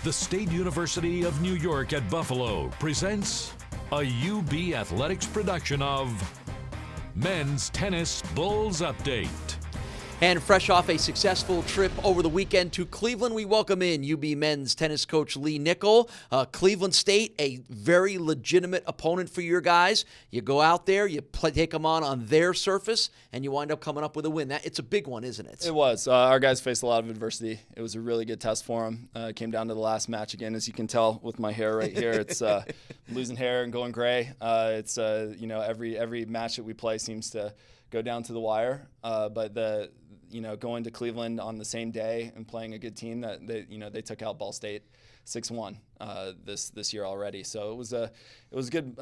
The State University of New York at Buffalo presents a UB Athletics production of Men's Tennis Bulls Update. And fresh off a successful trip over the weekend to Cleveland, we welcome in UB men's tennis coach Lee Nicol. Cleveland State, a very legitimate opponent for your guys. You go out there, you take them on their surface, and you wind up coming up with a win. It's a big one, isn't it? It was. Our guys faced a lot of adversity. It was a really good test for them. It came down to the last match again, as you can tell with my hair right here. It's losing hair and going gray. It's every match that we play seems to go down to the wire. But going to Cleveland on the same day and playing a good team that they took out Ball State 6-1 this year already. So it was a good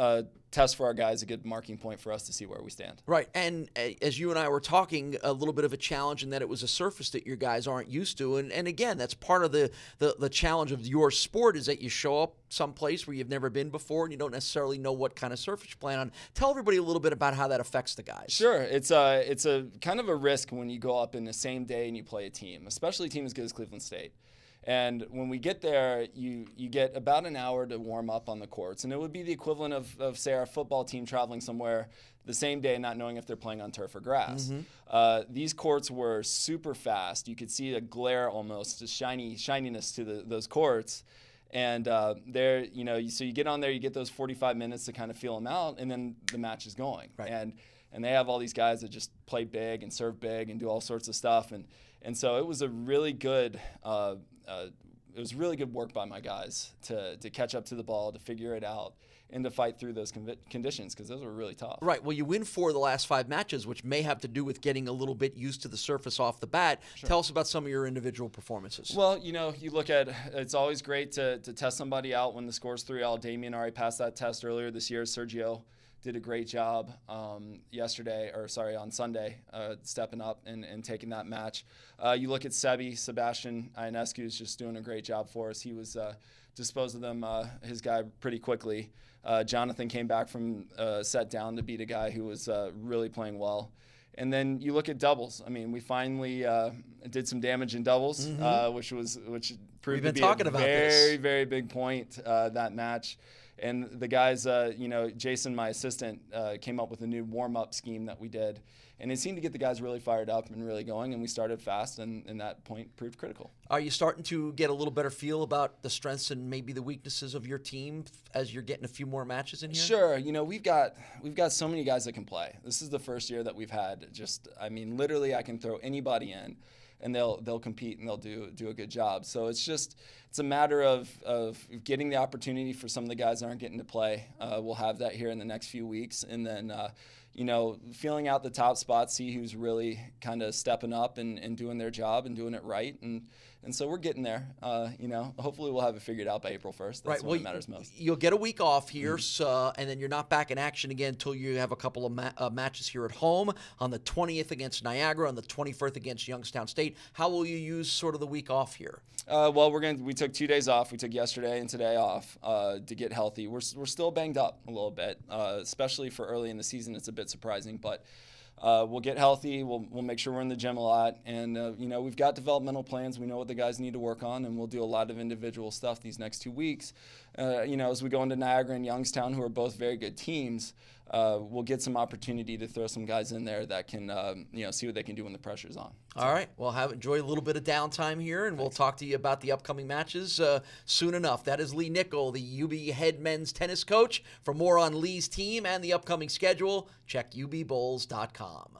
test for our guys, a good marking point for us to see where we stand. Right, and as you and I were talking, a little bit of a challenge in that it was a surface that your guys aren't used to, and again, that's part of the challenge of your sport is that you show up someplace where you've never been before and you don't necessarily know what kind of surface you plan on. Tell everybody a little bit about how that affects the guys. Sure, it's a kind of a risk when you go up in the same day and you play a team, especially a team as good as Cleveland State. And when we get there, you get about an hour to warm up on the courts. And it would be the equivalent of say, our football team traveling somewhere the same day not knowing if they're playing on turf or grass. Mm-hmm. These courts were super fast. You could see a glare almost, a shininess to those courts. And so you get on there, you get those 45 minutes to kind of feel them out, and then the match is going. Right. And they have all these guys that just play big and serve big and do all sorts of stuff. And so it was a really good work by my guys to catch up to the ball, to figure it out, and to fight through those conditions, because those were really tough. Right. Well, you win 4 of the last 5 matches, which may have to do with getting a little bit used to the surface off the bat. Sure. Tell us about some of your individual performances. Well, you look at it's always great to test somebody out when the score's 3-all. Damian already passed that test earlier this year. Sergio did a great job on Sunday, stepping up and taking that match. You look at Sebastian Ionescu is just doing a great job for us. He was disposed of them, his guy, pretty quickly. Jonathan came back from set down to beat a guy who was really playing well. And then you look at doubles. I mean, we finally did some damage in doubles, mm-hmm. which proved to be a very, very big point that match. And the guys, Jason, my assistant, came up with a new warm-up scheme that we did. And it seemed to get the guys really fired up and really going, and we started fast, and that point proved critical. Are you starting to get a little better feel about the strengths and maybe the weaknesses of your team as you're getting a few more matches in here? Sure. We've got so many guys that can play. This is the first year that we've had literally I can throw anybody in, and they'll compete and they'll do a good job. So it's a matter of getting the opportunity for some of the guys that aren't getting to play. We'll have that here in the next few weeks, and then feeling out the top spots, see who's really kind of stepping up and doing their job and doing it right. And so we're getting there. Hopefully we'll have it figured out by April 1st. That's what matters most. You'll get a week off here, mm-hmm. And then you're not back in action again until you have a couple of matches here at home on the 20th against Niagara, on the 21st against Youngstown State. How will you use sort of the week off here? We took 2 days off. We took yesterday and today off to get healthy. We're still banged up a little bit, especially for early in the season. It's a bit surprising, but we'll get healthy. We'll make sure we're in the gym a lot, and we've got developmental plans. We know what the guys need to work on, and we'll do a lot of individual stuff these next 2 weeks. As we go into Niagara and Youngstown, who are both very good teams, we'll get some opportunity to throw some guys in there that can see what they can do when the pressure's on. All right. Well, enjoy a little bit of downtime here, and we'll talk to you about the upcoming matches soon enough. That is Lee Nicol, the UB head men's tennis coach. For more on Lee's team and the upcoming schedule, check ubbulls.com.